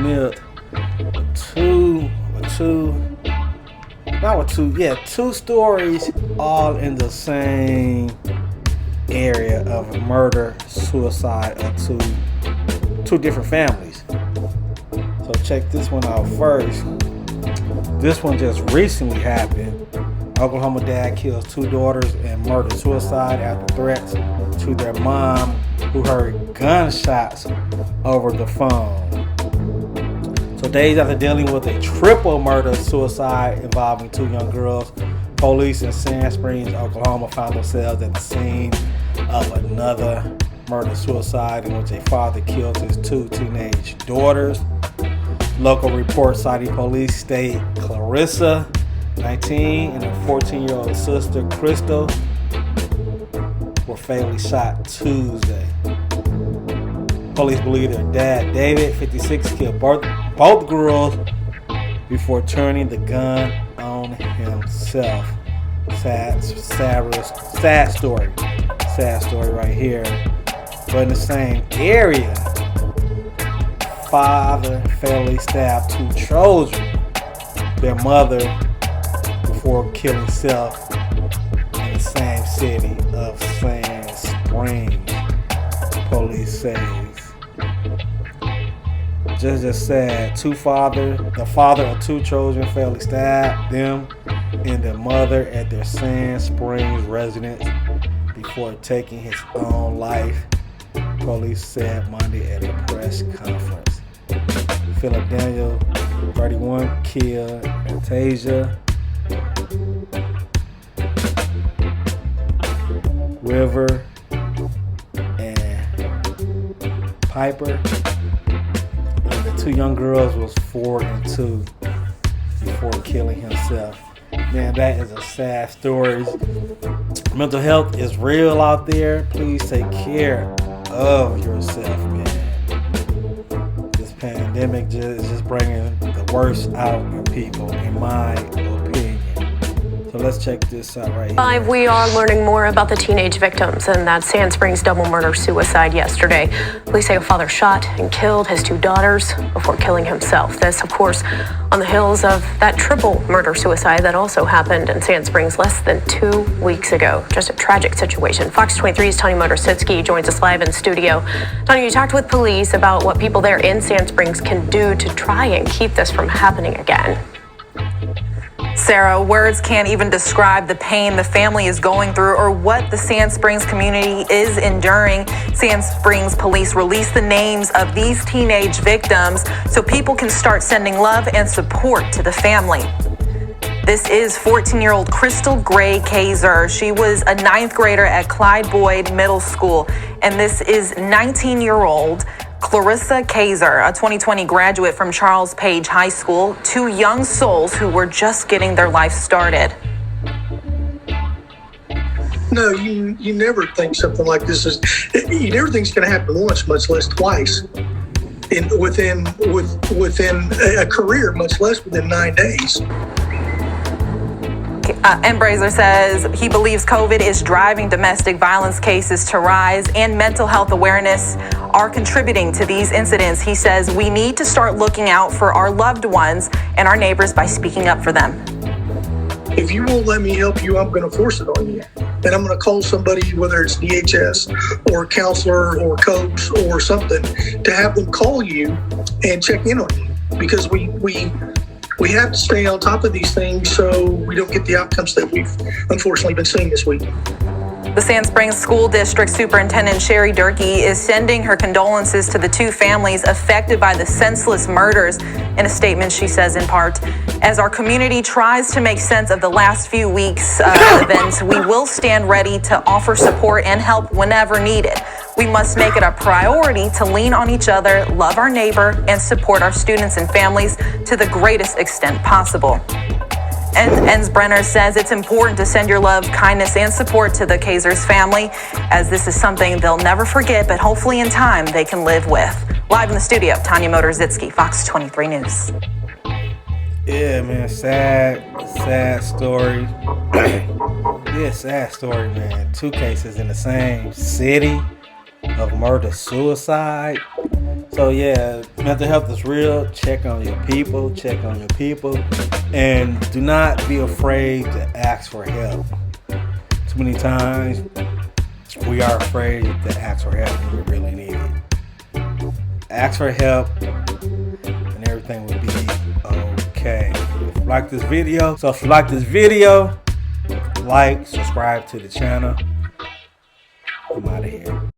Smith. Two, not with two, yeah, two stories all in the same area of murder, suicide of two different families. So check this one out first. This one just recently happened. Oklahoma dad kills two daughters and murder suicide after threats to their mom who heard gunshots over the phone. So days after dealing with a triple murder suicide involving two young girls, police in Sand Springs, Oklahoma found themselves at the scene of another murder suicide in which a father killed his two teenage daughters. Local reports citing police state Clarissa, 19, and her 14-year-old sister Crystal were fatally shot Tuesday. Police believe their dad, David, 56, killed both girls before turning the gun on himself. Sad story. Sad story right here. But in the same area, father fatally stabbed two children, their mother, before killing himself in the same city of Sand Springs, police says. Just said, the father of two children fatally stabbed them and their mother at their Sand Springs residence before taking his own life, police said Monday at a press conference. Philip Daniel, 31, killed Anastasia River and Piper. And the two young girls was 4 and 2 before killing himself. Man, that is a sad story. Mental health is real out there. Please take care of yourself, man. This pandemic is just bringing the worst out in people, in my opinion. So let's check this out right here. Live, we are learning more about the teenage victims in that Sand Springs double murder suicide yesterday. Police say a father shot and killed his two daughters before killing himself. This, of course, on the heels of that triple murder suicide that also happened in Sand Springs less than 2 weeks ago. Just a tragic situation. Fox 23's Tanya Motorsitsky joins us live in studio. Tanya, you talked with police about what people there in Sand Springs can do to try and keep this from happening again. Sarah, words can't even describe the pain the family is going through or what the Sand Springs community is enduring. Sand Springs police released the names of these teenage victims so people can start sending love and support to the family. This is 14-year-old Crystal Gray Kaiser. She was a 9th grader at Clyde Boyd Middle School. And this is 19-year-old Clarissa Kaiser, a 2020 graduate from Charles Page High School. Two young souls who were just getting their life started. No, you never think something like this is. You never think it's going to happen once, much less twice. Within a career, much less within 9 days. Embrazer says he believes COVID is driving domestic violence cases to rise and mental health awareness are contributing to these incidents. He says we need to start looking out for our loved ones and our neighbors by speaking up for them. If you won't let me help you, I'm going to force it on you. And I'm going to call somebody, whether it's DHS or a counselor or coach or something, to have them call you and check in on you. Because we have to stay on top of these things so we don't get the outcomes that we've unfortunately been seeing this week. The Sand Springs School District Superintendent Sherry Durkee is sending her condolences to the two families affected by the senseless murders. In a statement, she says in part, as our community tries to make sense of the last few weeks' events, we will stand ready to offer support and help whenever needed. We must make it a priority to lean on each other, love our neighbor, and support our students and families to the greatest extent possible. And Ensbrenner says it's important to send your love, kindness, and support to the Kaisers family, as this is something they'll never forget, but hopefully in time they can live with. Live in the studio, Tanya Motorsitsky, Fox 23 News. Yeah, man, sad story. Yeah, sad story, man. Two cases in the same city of murder-suicide. So yeah, mental health is real. Check on your people. Check on your people, and do not be afraid to ask for help. Too many times we are afraid to ask for help when we really need it. Ask for help, and everything will be okay. If you like this video, like, subscribe to the channel. I'm out of here.